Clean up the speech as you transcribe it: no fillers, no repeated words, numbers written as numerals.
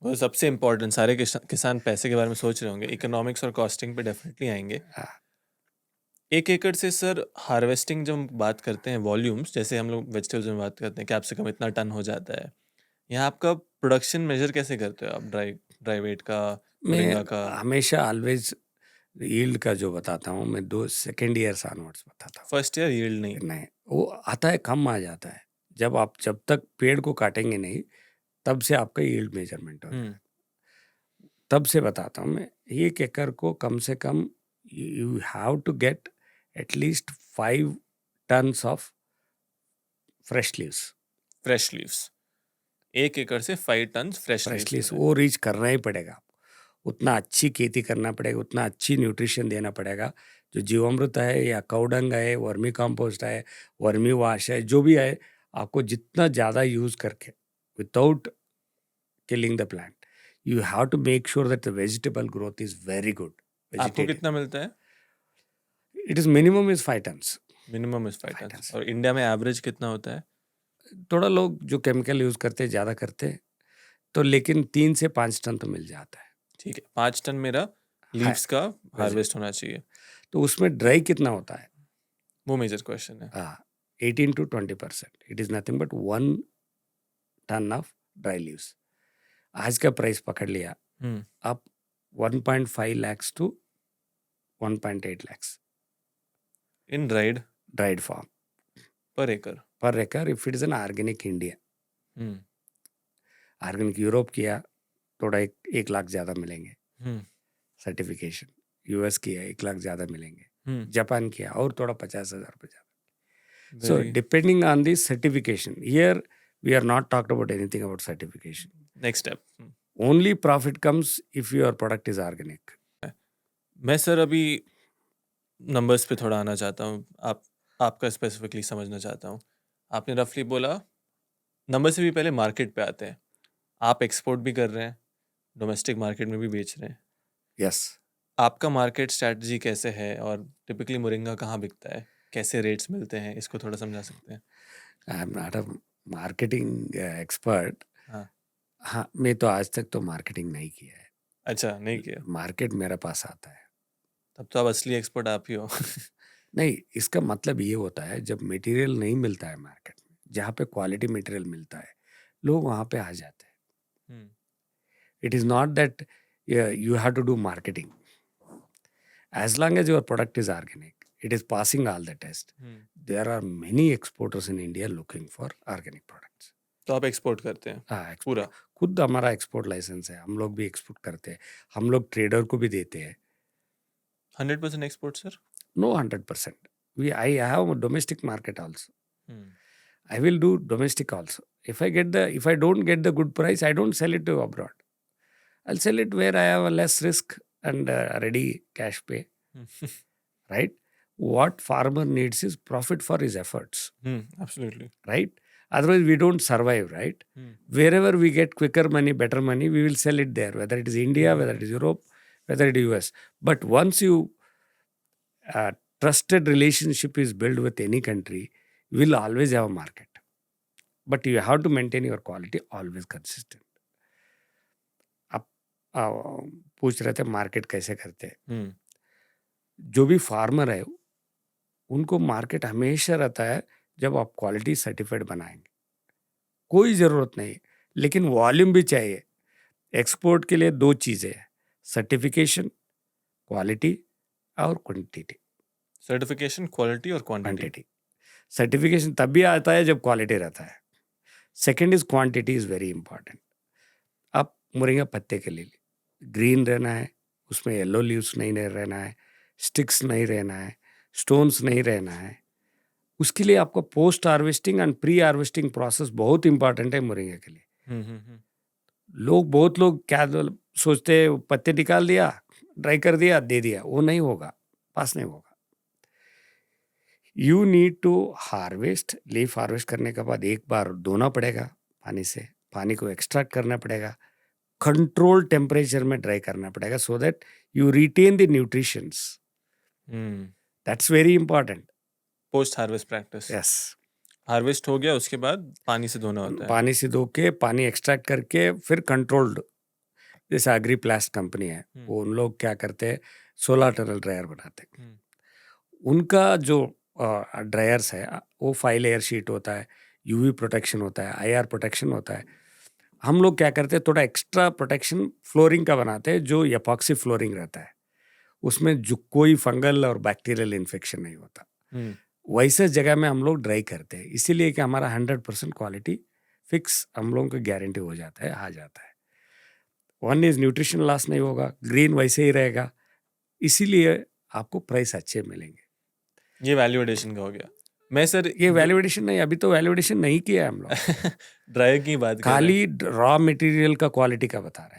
और सबसे इम्पोर्टेंट, सारे किसान पैसे के बारे में सोच रहे होंगे, इकोनॉमिक्स और कॉस्टिंग पे डेफिनेटली आएंगे। हाँ, 1 एकड़ से सर हार्वेस्टिंग जब हम बात करते हैं वॉल्यूम्स, जैसे हम लोग वेजिटेबल्स में बात करते हैं कैप्सिकम इतना टन हो जाता है, यहाँ आपका प्रोडक्शन मेजर कैसे करते हो आप? ड्राई ड्राई वेट का, मैं मोरिंगा का? हमेशा ऑलवेज यील्ड का जो बताता हूँ, मैं 2 सेकंड ईयर्स ऑनवर्ड्स बताता हूँ। फर्स्ट ईयर यील्ड नहीं? नहीं, वो आता है, कम आ जाता है। जब तक पेड़ को काटेंगे नहीं, तब से आपका यील्ड मेजरमेंट हो हम्म। जाएगा। तब से बताता हूँ मैं, 1 एकड़ को कम से कम you have to get at least 5 tons of fresh leaves. Fresh leaves, 1 एकड़ से 5 ton fresh fresh leaves leaves लेना है। वो रीच करना ही पड़ेगा आपको। उतना अच्छी खेती करना पड़ेगा, उतना अच्छी न्यूट्रिशन देना पड़ेगा। जो जीवामृत है या काउडंग है, वर्मी कंपोस्ट है, वर्मी वाश है, जो भी है, आपको जितना ज़्यादा यूज़ करके without killing the plant, you have to make sure that the vegetable growth is very good. आपको Vegetative, कितना मिलता है? it is minimum is 5 tons. Minimum is 5 5 ton. tons. और इंडिया में एवरेज कितना होता है? थोड़ा लोग जो केमिकल यूज़ करते हैं ज़्यादा करते हैं, तो लेकिन 3 से 5 टन तो मिल जाता है। ठीक है, 5 टन मेरा हाँ, लीव्स का वेजिट हार्वेस्ट होना चाहिए। तो उसमें ड्राई कितना होता है? वो मेजर क्वेश्चन है। 18 to 20%. It is nothing but 1 ton of dry leaves. आज का प्राइस पकड़ लिया, हम्म। आप 1.5 lakhs to 1.8 lakhs in dried dried form पर एकड़? per acre if it is an organic India. Hmm. Organic Europe किया, थोड़ा 1 लाख ज़्यादा मिलेंगे हम्म। सर्टिफिकेशन। यूएस किया 1 लाख ज़्यादा मिलेंगे। हम्म। जापान किया और थोड़ा 50,000 रुपये ज़्यादा। So vary depending on the certification, here we are not talked about anything about certification. Next step. Only profit comes if your product is organic. मैं सर अभी नंबर्स पे थोड़ा आना चाहता हूँ, आपका स्पेसिफिकली समझना चाहता हूँ। आपने रफली बोला, नंबर से भी पहले मार्केट पे आते हैं। आप एक्सपोर्ट भी कर रहे हैं, डोमेस्टिक मार्केट में भी बेच रहे हैं। यस, आपका मार्केट स्ट्रैटेजी कैसे है, और टिपिकली मोरिंगा कहाँ बिकता है, कैसे रेट्स मिलते हैं, इसको थोड़ा समझा सकते हैं? I am not a marketing expert. हाँ। हाँ, मैं तो आज तक तो मार्केटिंग नहीं किया है। अच्छा, नहीं किया? मार्केट मेरे पास आता है। तब तो आप असली एक्सपर्ट आप ही हो। नहीं, इसका मतलब ये होता है, जब मटेरियल नहीं मिलता है मार्केट में, जहाँ पे क्वालिटी मटेरियल मिलता है, लोग वहाँ पे आ जाते हैं। हम्म। It is not that you have to do marketing. As long as your product is organic, it is passing all the test. Hmm. There are many exporters in India looking for organic products. तो आप export करते हैं हाँ, export. पूरा? खुद हमारा export licence है, हम लोग भी एक्सपोर्ट करते हैं। हम लोग ट्रेडर को भी देते हैं। 100% export sir? No 100%. I have a domestic market also. Hmm. I will do domestic also. If I don't get the good price, I don't sell it to abroad. I'll sell it where I have a less risk and ready cash pay. Right? What farmer needs is profit for his efforts. Absolutely. Right? Otherwise, we don't survive. Right? Wherever we get quicker money, better money, we will sell it there. Whether it is India, whether it is Europe, whether it is US. But once you trusted relationship is built with any country, you will always have a market. But you have to maintain your quality always consistent. आप पूछ रहे थे market कैसे करते हैं। जो भी farmer है, उनको मार्केट हमेशा रहता है जब आप क्वालिटी सर्टिफाइड बनाएंगे। कोई ज़रूरत नहीं, लेकिन वॉल्यूम भी चाहिए। एक्सपोर्ट के लिए 2 चीज़ें हैं, सर्टिफिकेशन, क्वालिटी और क्वांटिटी। सर्टिफिकेशन, क्वालिटी और क्वांटिटी। क्वांटिटी, सर्टिफिकेशन तब भी आता है जब क्वालिटी रहता है। Second is quantity is very important. आप मोरिंगा पत्ते के लिए ग्रीन रहना है, उसमें येलो लीव्स नहीं रहना है, स्टिक्स नहीं रहना है, स्टोन्स नहीं रहना है। उसके लिए आपको post harvesting and pre harvesting process बहुत इंपॉर्टेंट है मोरिंगा के लिए। बहुत लोग क्या सोचते हैं, पत्ते निकाल दिया, ड्राई कर दिया, दे दिया, वो नहीं होगा, पास नहीं होगा। You need to harvest. Leaf harvest करने के बाद एक बार धोना पड़ेगा पानी से, पानी को एक्सट्रैक्ट करना पड़ेगा, कंट्रोल टेम्परेचर में ड्राई करना पड़ेगा, so that you retain the nutritions. That's very important. Post harvest practice. Yes, harvest हो गया, उसके बाद पानी से धोना होता है। पानी से धो के, पानी एक्सट्रैक्ट करके, फिर कंट्रोल्ड जैसे एग्रीप्लास्ट कंपनी है, वो उन लोग क्या करते हैं, सोलर टनल ड्रायर बनाते हैं। उनका जो ड्रायर्स है वो 5 लेयर शीट होता है, यूवी प्रोटेक्शन होता है, आईआर प्रोटेक्शन होता है। हम लोग क्या करते हैं, थोड़ा एक्स्ट्रा प्रोटेक्शन फ्लोरिंग का बनाते हैं, जो एपॉक्सी फ्लोरिंग रहता है, उसमें जो कोई फंगल और बैक्टीरियल इन्फेक्शन नहीं होता। वैसे जगह में हम लोग ड्राई करते हैं, इसीलिए कि हमारा 100% क्वालिटी फिक्स हम लोगों को गारंटी हो जाता है, आ जाता है। वन इज न्यूट्रिशन लॉस नहीं होगा, ग्रीन वैसे ही रहेगा, इसीलिए आपको प्राइस अच्छे मिलेंगे। ये वैल्यू एडिशन का हो गया। मैं सर ये वैल्यूएडिशन नहीं, अभी तो वैल्यूएडिशन नहीं किया है हम लोग। ड्रायर की बात कर रहे हैं। खाली रॉ मटेरियल का क्वालिटी का बता रहे हैं।